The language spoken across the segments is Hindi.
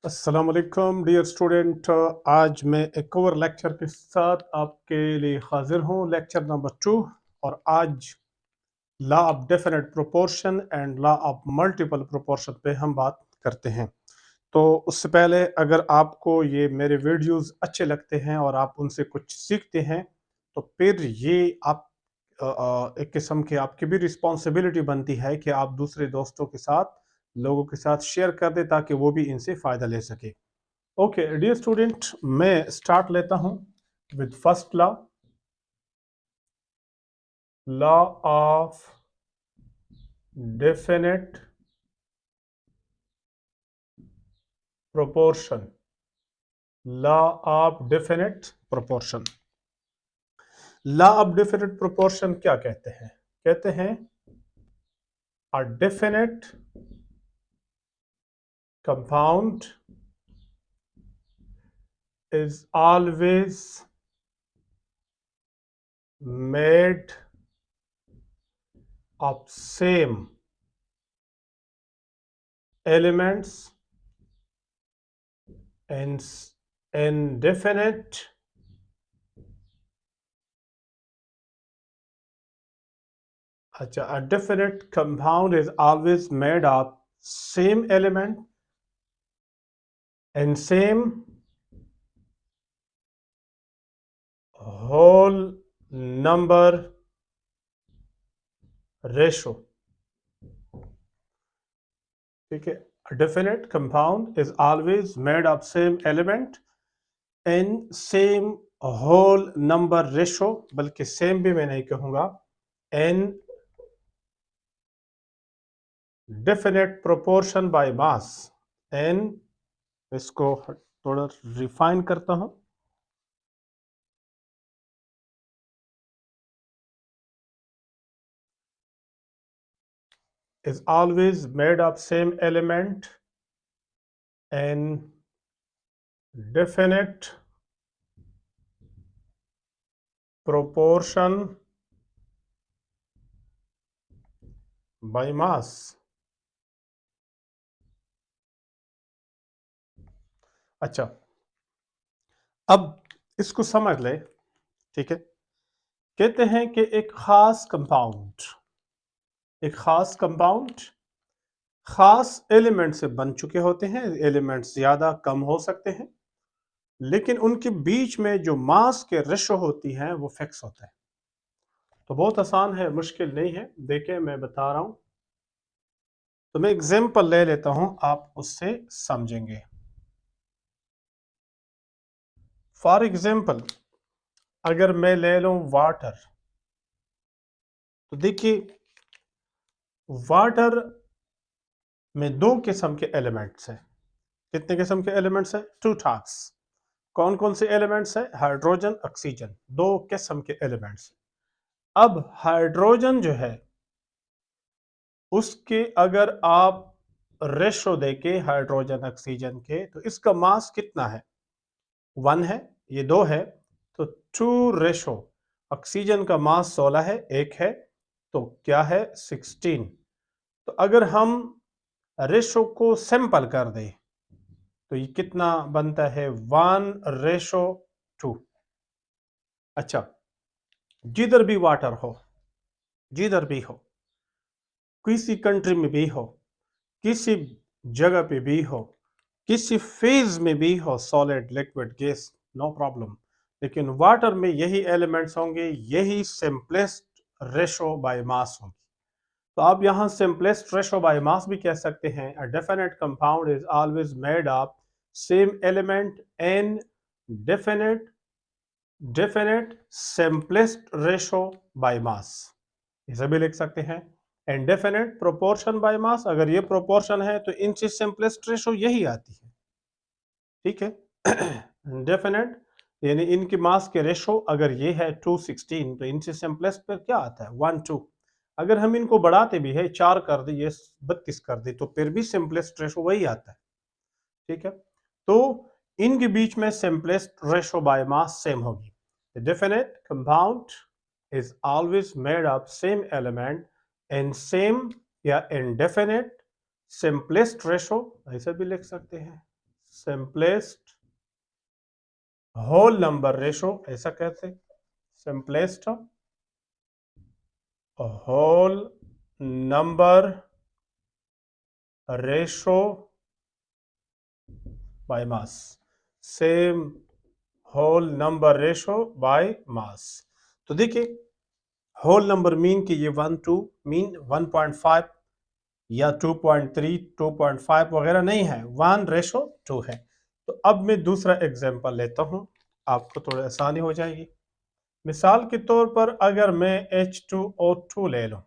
अस्सलाम वालेकुम डियर स्टूडेंट। आज मैं एक और लेक्चर के साथ आपके लिए हाजिर हूँ, लेक्चर नंबर 2। और आज law of definite proportion and law of multiple proportion पे हम बात करते हैं। तो उससे पहले अगर आपको ये मेरे वीडियोस अच्छे लगते हैं और आप उनसे कुछ सीखते हैं तो फिर ये आप एक किस्म की आपकी भी रिस्पॉन्सिबिलिटी बनती है कि आप दूसरे दोस्तों के साथ, लोगों के साथ शेयर कर दें ताकि वो भी इनसे फ़ायदा ले सके। ओके डियर स्टूडेंट, मैं स्टार्ट लेता हूं with first law, law of definite proportion. Law of definite proportion. Law of definite proportion क्या कहते हैं? कहते हैं a definite compound is always made of same elements and indefinite a definite compound is always made of same element and same whole number ratio. ठीक है, a definite compound is always made of same element and same whole number ratio, बल्कि same भी मैं नहीं कहूंगा, and definite proportion by mass। and इसको थोड़ा रिफाइन करता हूं, is always made of same element and definite proportion by mass। अच्छा, अब इसको समझ ले। ठीक है, कहते हैं कि एक खास कंपाउंड खास एलिमेंट से बन चुके होते हैं। एलिमेंट्स ज्यादा कम हो सकते हैं, लेकिन उनके बीच में जो मास के रेशो होती हैं वो फिक्स होता है। तो बहुत आसान है, मुश्किल नहीं है। देखिए मैं बता रहा हूं, तो मैं एग्जांपल ले लेता हूं, आप उससे समझेंगे। फॉर एग्जांपल, अगर मैं ले लूं वाटर, तो देखिए वाटर में दो किस्म के एलिमेंट्स हैं। कितने किस्म के एलिमेंट्स हैं? Two types. कौन कौन से एलिमेंट्स हैं? हाइड्रोजन, ऑक्सीजन, दो किस्म के एलिमेंट्स। अब हाइड्रोजन जो है उसके अगर आप रेशो देके हाइड्रोजन ऑक्सीजन के, तो इसका मास कितना है? 1 है, ये 2 है, तो 2 रेशो। ऑक्सीजन का मास 16 है, 1 है, तो क्या है? 16। तो अगर हम रेशो को सिंपल कर दे तो ये कितना बनता है? 1:2। अच्छा, जिधर भी वाटर हो, जिधर भी हो, किसी कंट्री में भी हो, किसी जगह पे भी हो, किसी फेज में भी हो, solid, liquid, gas, no problem, लेकिन वाटर में यही एलिमेंट्स होंगे, यही सिंपलेस्ट रेशो बाय मास होगी। तो आप यहाँ सिंपलेस्ट रेशो बाय मास भी कह सकते हैं। A definite compound is always made of same element and definite definite simplest ratio by मास, इसे भी लिख सकते हैं। And definite proportion by mass, अगर ये प्रोपोर्शन है तो इनसे सिंपलेस्ट रेशो यही आती है। ठीक है, डेफिनेट यानी इनकी मास के रेशो अगर ये है 216, तो इनसे सिंपलेस्ट पर क्या आता है? 1:2। अगर हम इनको बढ़ाते भी है, 4 कर दे, ये 32 कर दे, तो फिर भी सिंपलेस्ट रेशो वही आता है। ठीक है, तो इनके बीच में simplest ratio by mass same होगी। The definite compound is always made of same element and same या इनडेफिनेट सिंपलेस्ट रेशो, ऐसे भी लिख सकते हैं, सिंपलेस्ट होल नंबर रेशो, ऐसा कहते, simplest whole number ratio by mass, same whole number ratio by mass. तो देखिए होल नंबर मीन कि ये 1 2 मीन 1.5 या 2.3 2.5 वगैरह नहीं है, 1:2 है। तो अब मैं दूसरा एग्जांपल लेता हूं, आपको थोड़ी आसानी हो जाएगी। मिसाल के तौर पर अगर मैं H2O2 ले लूं,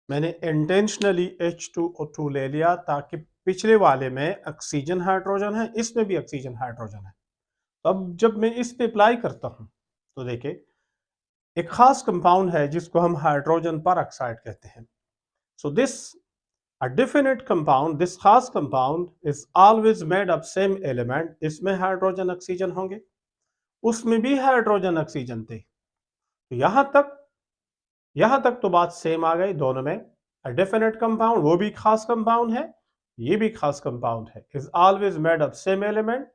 मैंने इंटेंशनली H2O2 ले लिया ताकि पिछले वाले में ऑक्सीजन हाइड्रोजन है, इसमें भी ऑक्सीजन हाइड्रोजन है। तो अब जब मैं इस पे अप्लाई करता हूं तो देखिए एक खास कंपाउंड है जिसको हम हाइड्रोजन पर ऑक्साइड कहते हैं। So this a definite compound, this खास compound is always made of same element, इसमें हाइड्रोजन ऑक्सीजन होंगे, उसमें भी हाइड्रोजन ऑक्सीजन थे। तो यहां तक तो बात सेम आ गई दोनों में। a definite compound वो भी खास कंपाउंड है, ये भी खास कंपाउंड है, is always made of same element,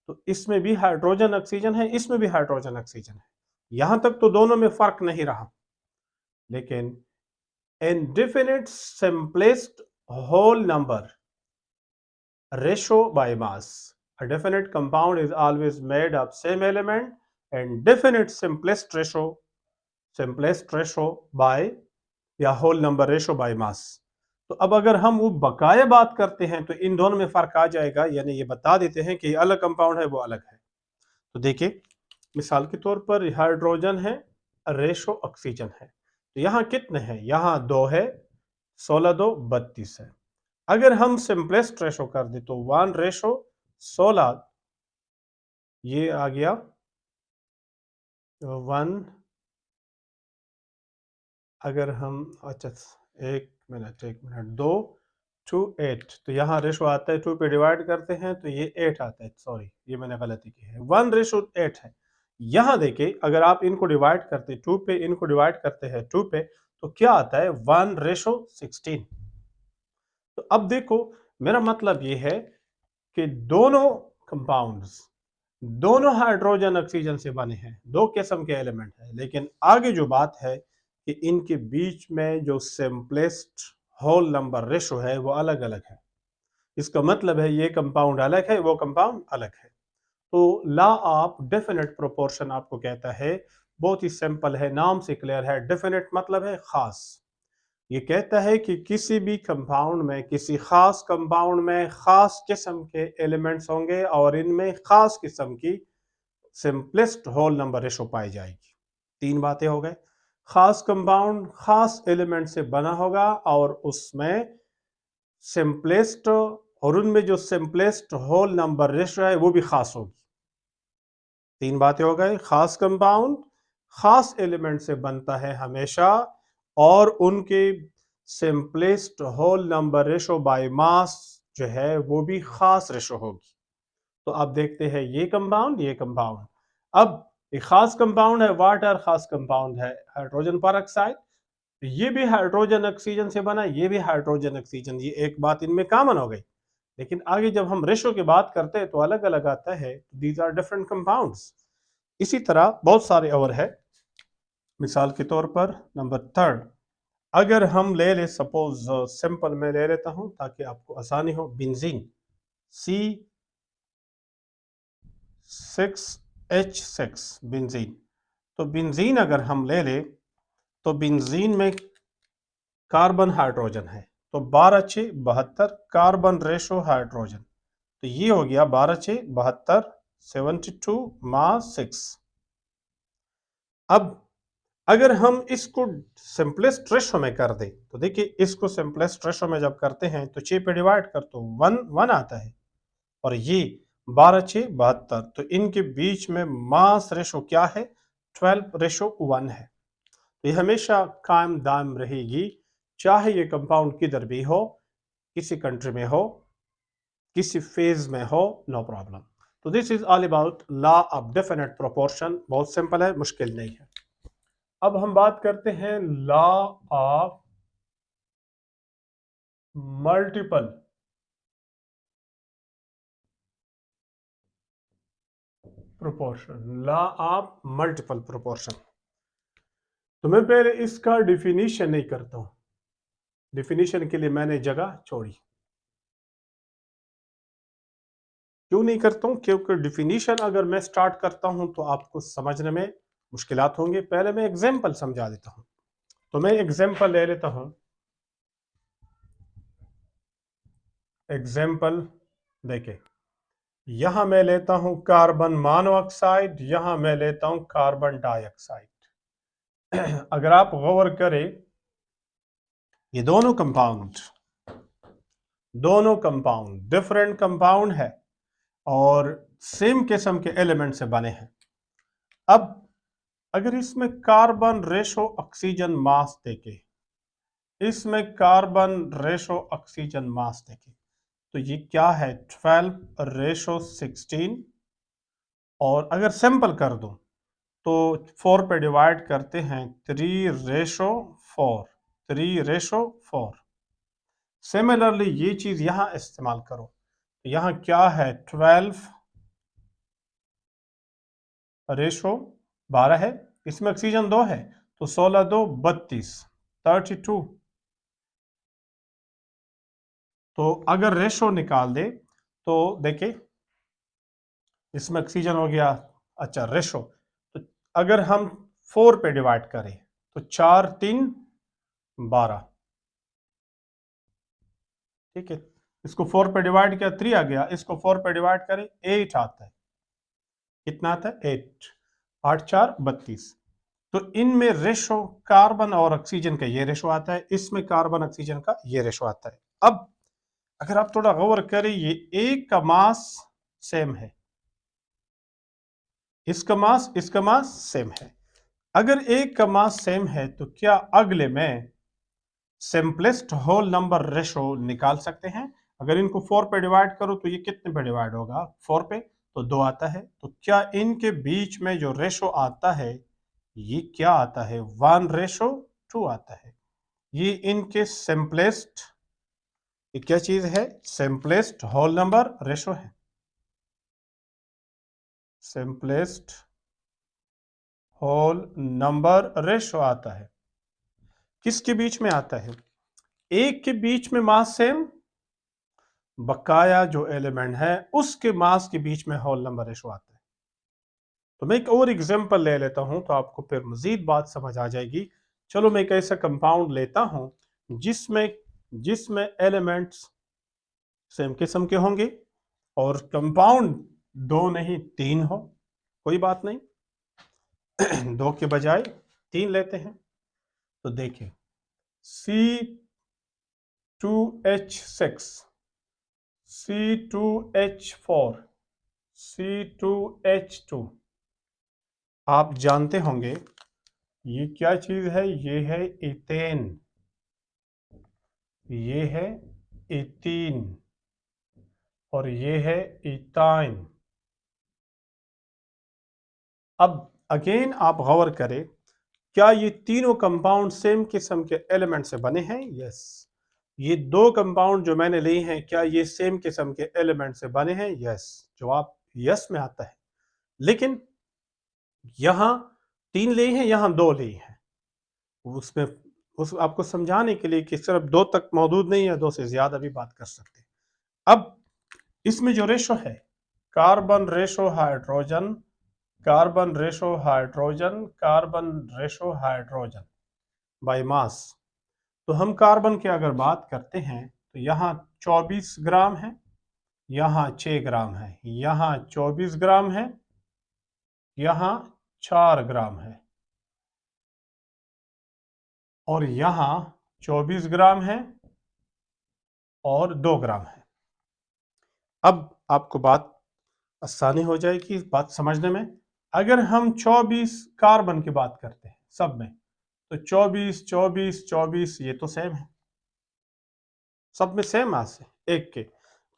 तो इसमें भी हाइड्रोजन ऑक्सीजन है, इसमें भी हाइड्रोजन ऑक्सीजन है। यहां तक तो दोनों में फर्क नहीं रहा। लेकिन indefinite simplest whole number ratio by mass. A definite compound is always made of same element and definite simplest ratio by या whole number ratio by mass. तो अब अगर हम वो बकाया बात करते हैं तो इन दोनों में फर्क आ जाएगा, यानी ये बता देते हैं कि अलग कंपाउंड है वो अलग है। तो देखिए मिसाल के तौर पर हाइड्रोजन है, रेशो ऑक्सीजन है, तो यहाँ कितने हैं, यहाँ 2 है, 16 2 32 है। अगर हम सिंपलेस्ट रेशो कर दे तो 1:16, ये आ गया 1, अगर हम अच्छा 1 मिनट 2 2 8, तो यहाँ रेशो आता है 2 पे डिवाइड करते हैं तो ये 8 आता है, सॉरी ये मैंने गलती की है, 1:8 है। यहाँ देखिए अगर आप इनको डिवाइड करते 2 पे, इनको डिवाइड करते हैं 2 पे, तो क्या आता है 1:16। तो अब देखो मेरा मतलब ये है कि दोनों कंपाउंड्स, दोनों हाइड्रोजन ऑक्सीजन से बने हैं, दो किस्म के एलिमेंट हैं, लेकिन आगे जो बात है कि इनके बीच में जो सिंपलेस्ट होल नंबर रेशो है वो अलग अलग है। इसका मतलब है ये कंपाउंड अलग है, वो कंपाउंड अलग है। तो लॉ ऑफ डेफिनेट प्रोपोर्शन आपको कहता है, बहुत ही सिंपल है, नाम से क्लियर है, डेफिनेट मतलब है खास। ये कहता है कि किसी भी कंपाउंड में, किसी खास कंपाउंड में खास किस्म के एलिमेंट्स होंगे और इनमें खास किस्म की सिंपलेस्ट होल नंबर रेशो पाई जाएगी। 3 बातें हो गए, खास कंपाउंड खास एलिमेंट से बना होगा और उसमें सिंपलेस्ट, और उनमें जो सिंपलेस्ट होल नंबर रेशो है वो भी खास होगी। 3 बातें हो गए, खास कंपाउंड खास एलिमेंट से बनता है हमेशा और उनके simplest whole number ratio by mass जो है वो भी खास रेशो होगी। तो अब देखते हैं ये कंपाउंड, ये कंपाउंड। अब एक खास कंपाउंड है वाटर, खास कंपाउंड है हाइड्रोजन पर ऑक्साइड, ये भी हाइड्रोजन ऑक्सीजन से बना, ये भी हाइड्रोजन ऑक्सीजन, ये एक बात इनमें कॉमन हो गई। लेकिन आगे जब हम रेशो की बात करते हैं तो अलग अलग आता है, दीज आर डिफरेंट कंपाउंड्स। इसी तरह बहुत सारे और है। मिसाल के तौर पर नंबर 3, अगर हम ले ले, सपोज सिंपल मैं ले लेता हूं ताकि आपको आसानी हो, बेंजीन C6H6 बेंजीन। तो बेंजीन अगर हम ले ले तो बेंजीन में कार्बन हाइड्रोजन है, तो 12 6 72 कार्बन रेशो हाइड्रोजन, तो ये हो गया 12 6 72 72 मास 6। अब अगर हम इसको सिंपलेस्ट रेशो में कर दें तो देखिए इसको सिंपलेस्ट रेशो में जब करते हैं तो 6 पे डिवाइड कर तो 1 1 आता है, और ये 12 6 72, तो इनके बीच में मास रेशो क्या है, 12:1 है। तो ये हमेशा कायम दाम रहेगी, चाहे ये कंपाउंड किधर भी हो, किसी कंट्री में हो, किसी फेज में हो, नो प्रॉब्लम। तो this is all about law of definite proportion, बहुत सिंपल है, मुश्किल नहीं है। अब हम बात करते हैं law of multiple proportion, law of multiple proportion. तो मैं पहले इसका डिफिनीशन नहीं करता हूं, डिफिनीशन के लिए मैंने जगह छोड़ी। क्यों नहीं करता हूं? क्योंकि डिफिनीशन अगर मैं स्टार्ट करता हूं तो आपको समझने में मुश्किलात होंगे। पहले मैं एग्जाम्पल समझा देता हूं। तो मैं एग्जाम्पल ले लेता हूं। एग्जाम्पल देखें, यहां मैं लेता हूं कार्बन मोनोऑक्साइड, यहां मैं लेता हूं कार्बन डाइऑक्साइड। अगर आप गौर करें, ये दोनों कंपाउंड डिफरेंट कंपाउंड है और सेम किस्म के एलिमेंट से बने हैं। अब अगर इसमें कार्बन रेशो ऑक्सीजन मास देखे, इसमें कार्बन रेशो ऑक्सीजन मास देखे, तो ये क्या है? 12:16। और अगर सिंपल कर दूं तो 4 पे डिवाइड करते हैं 3:4। 3:4। सिमिलरली ये चीज यहां इस्तेमाल करो, यहां क्या है? 12:12 है, इसमें ऑक्सीजन 2 है तो 16 2 32, 32। तो अगर रेशो निकाल दे तो देखिए इसमें ऑक्सीजन हो गया। अच्छा रेशो, तो अगर हम 4 पे डिवाइड करें तो 4 3 12। ठीक है, इसको 4 पे डिवाइड किया 3 आ गया, इसको 4 पे डिवाइड करें 8 आता है। कितना आता है? 8। 8 4 32। तो इनमें रेशो कार्बन और ऑक्सीजन का ये रेशो आता है, इसमें कार्बन ऑक्सीजन का ये रेशो आता है। अब अगर आप थोड़ा गौर करें, ये एक का मास सेम है, इसका मास सेम है। अगर एक का मास सेम है तो क्या अगले में सिंपलेस्ट होल नंबर रेशो निकाल सकते हैं? अगर इनको 4 पे डिवाइड करो तो ये कितने पे डिवाइड होगा? 4 पे, तो 2 आता है। तो क्या इनके बीच में जो रेशो आता है ये क्या आता है? 1:2 आता है। ये इनके सिंपलेस्ट, ये क्या चीज है? सिंपलेस्ट होल नंबर रेशो है। सिंपलेस्ट होल नंबर रेशो आता है। किसके बीच में आता है? एक के बीच में मास सेम, बकाया जो एलिमेंट है उसके मास के बीच में होल नंबर रेशो आता है। तो मैं एक और एग्जांपल ले लेता हूं तो आपको फिर मजीद बात समझ आ जाएगी। चलो मैं एक ऐसा कंपाउंड लेता हूं जिसमें जिसमें एलिमेंट्स सेम किस्म के होंगे और कंपाउंड 2 नहीं 3 हो, कोई बात नहीं। 2 के बजाय 3 लेते हैं। तो देखिए C2H6, C2H4, C2H2। आप जानते होंगे ये क्या चीज है? ये है इथेन, ये है इथीन और ये है इथाइन। अब अगेन आप गौर करें, क्या ये तीनों कंपाउंड सेम किस्म के एलिमेंट से बने हैं? यस। ये 2 कंपाउंड जो मैंने लिए हैं क्या ये सेम किस्म के एलिमेंट से बने हैं? यस। जवाब यस में आता है। लेकिन यहां 3 लिए हैं, यहां 2 लिए हैं। उसमें उस आपको समझाने के लिए कि सिर्फ 2 तक मौजूद नहीं है, 2 से ज्यादा भी बात कर सकते हैं। अब इसमें जो रेशो है, carbon ratio hydrogen, carbon ratio hydrogen, carbon ratio hydrogen bye mass. तो हम कार्बन की अगर बात करते हैं तो यहाँ 24 ग्राम है, यहाँ 6 ग्राम है, यहाँ 24 ग्राम है, यहाँ 4 ग्राम है और यहाँ 24 ग्राम है और 2 ग्राम है। अब आपको बात आसानी हो जाएगी इस बात समझने में। अगर हम 24 कार्बन की बात करते हैं सब में, तो 24 24 24 ये तो सेम है, सब में सेम मास है एक के।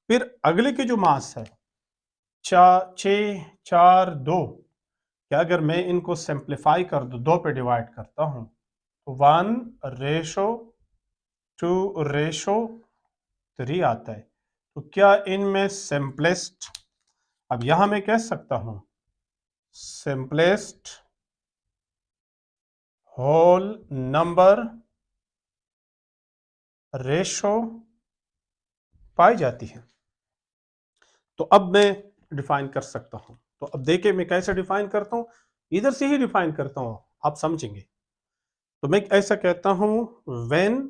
फिर अगले के जो मास है 6 4 2, क्या अगर मैं इनको सिंप्लीफाई कर दूं, 2 पे डिवाइड करता हूं तो 1:2:3 आता है। तो क्या इनमें सिंपलेस्ट, अब यहां मैं कह सकता हूं सिंपलेस्ट होल नंबर रेशो पाई जाती है। तो अब मैं डिफाइन कर सकता हूं। तो अब देखिए मैं कैसे डिफाइन करता हूं, इधर से ही डिफाइन करता हूं, आप समझेंगे। तो मैं ऐसा कहता हूं, when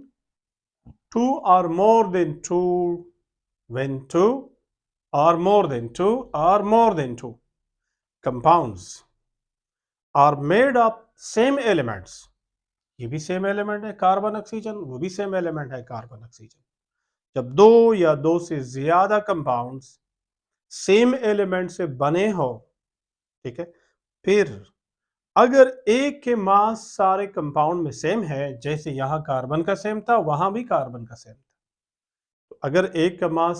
two or more than two, when two or more than two or more than two compounds are made of same elements, ये भी सेम एलिमेंट है कार्बन ऑक्सीजन, वो भी सेम एलिमेंट है कार्बन ऑक्सीजन। जब दो या दो से ज्यादा कंपाउंड्स सेम एलिमेंट से बने हो, ठीक है, फिर अगर एक के मास सारे कंपाउंड में सेम है, जैसे यहां कार्बन का सेम था वहां भी कार्बन का सेम था, तो अगर एक का मास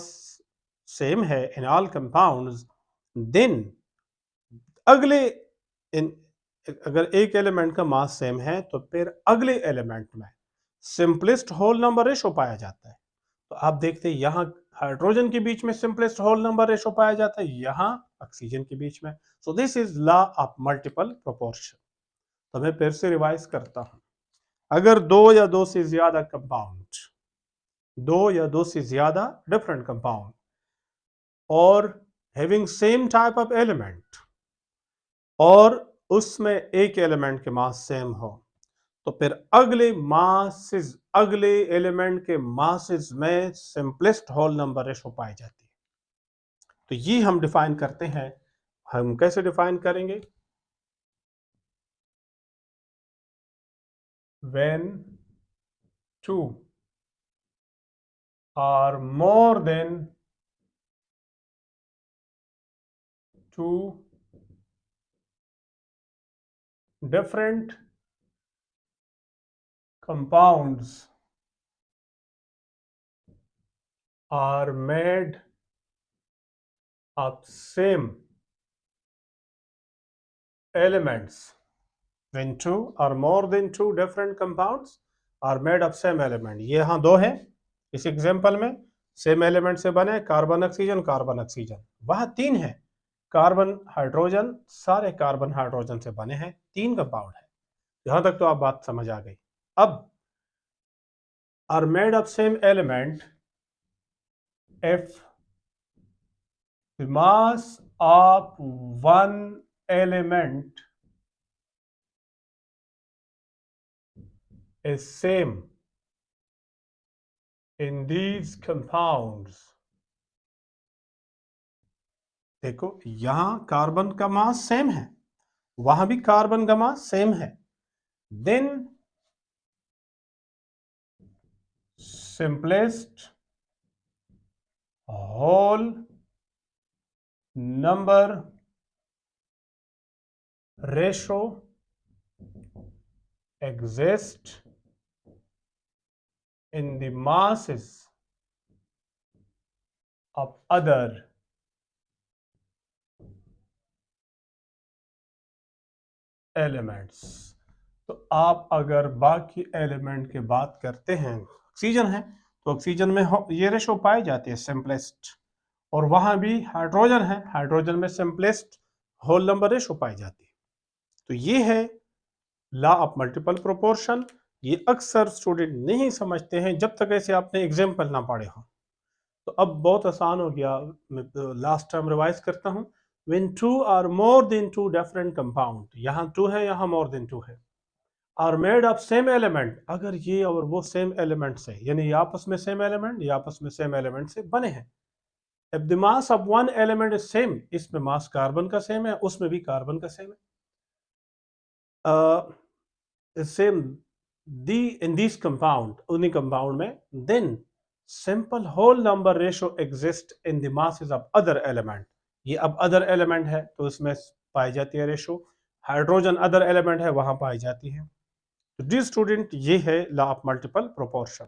सेम है इन ऑल कंपाउंड्स, देन अगले इन अगर एक एलिमेंट का मास सेम है तो फिर अगले एलिमेंट में सिंपलेस्ट होल नंबर रेशो पाया जाता है। तो आप देखते हैं यहां हाइड्रोजन के बीच में सिंपलेस्ट होल नंबर रेशो पाया जाता है, यहां ऑक्सीजन के बीच में। So this is law of multiple proportion. तो मैं फिर से रिवाइज करता हूं, अगर दो या दो से ज्यादा कंपाउंड, दो या दो से ज्यादा डिफरेंट कंपाउंड और having same type of element, और उसमें एक एलिमेंट के मास सेम हो, तो फिर अगले एलिमेंट के मासेस में सिंपलेस्ट होल नंबर रेशो पाई जाती है। तो ये हम डिफाइन करते हैं। हम कैसे डिफाइन करेंगे, when two or more than two different compounds are made of same elements, when two or more than two different compounds are made of same element। ये यहाँ दो है इस एग्जाम्पल में, सेम एलिमेंट से बने कार्बन ऑक्सीजन कार्बन ऑक्सीजन। वहां तीन है, कार्बन हाइड्रोजन, सारे कार्बन हाइड्रोजन से बने हैं, तीन कंपाउंड है। यहां तक तो आप बात समझ आ गई। अब are made of same element if the mass of one element is same in these compounds। देखो यहां कार्बन का मास सेम है, वहां भी कार्बन का मास सेम है, then simplest whole number ratio exist in the masses of other elements. तो आप अगर बाकी एलिमेंट की बात करते हैं, ऑक्सीजन है तो ऑक्सीजन में ये रेशो पाई जाती है सिंपलेस्ट, और वहां भी हाइड्रोजन है, हाइड्रोजन में सिंपलेस्ट होल नंबर रेशो पाई जाती है। तो ये है लॉ ऑफ मल्टीपल प्रोपोर्शन। ये अक्सर स्टूडेंट नहीं समझते हैं जब तक ऐसे आपने एग्जाम्पल ना पढ़े हो। तो अब बहुत आसान हो गया, लास्ट टाइम रिवाइज करता हूँ। when two or more than two different compound, यहाँ two है यहाँ more than two है, are made of same element, अगर ये और वो सेम एलिमेंट से, यानी ये आपस में सेम एलिमेंट, ये आपस में सेम एलिमेंट से बने हैं। if the mass of one element is same, इसमें मास कार्बन का सेम है, उसमें भी कार्बन का सेम है, same the in this compound, उन्हीं कंपाउंड में, then simple whole number ratio exist in the masses of other element. ये अब अदर एलिमेंट है तो इसमें पाई जाती है रेशो, हाइड्रोजन अदर एलिमेंट है वहां पाई जाती है। तो डी स्टूडेंट, ये है लॉ ऑफ मल्टीपल प्रोपोर्शन।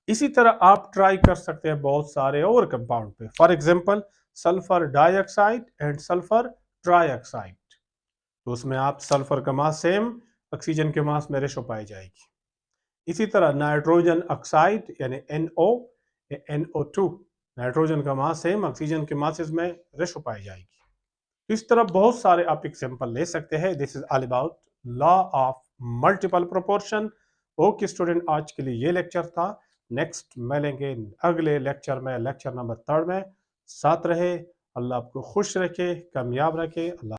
इसी तरह आप ट्राई कर सकते हैं बहुत सारे और कंपाउंड पे, for example sulphur dioxide and sulphur trioxide. तो उसमें आप सल्फर का मास सेम, ऑक्सीजन के मास में रेशो पाई जाएगी। इसी तरह नाइट्रोजन ऑक्साइड यानी NO या NO2, नाइट्रोजन का मास सेम, ऑक्सीजन के मासेस में रेशो पाई जाएगी। तो इस तरह बहुत सारे आप एग्जाम्पल ले सकते हैं। This is all about law of multiple proportion. Okay student, आज के लिए ये लेक्चर था। नेक्स्ट मिलेंगे अगले लेक्चर में, लेक्चर नंबर 3 में। साथ रहे। अल्लाह आपको खुश रखे, कामयाब रखे। अल्लाह।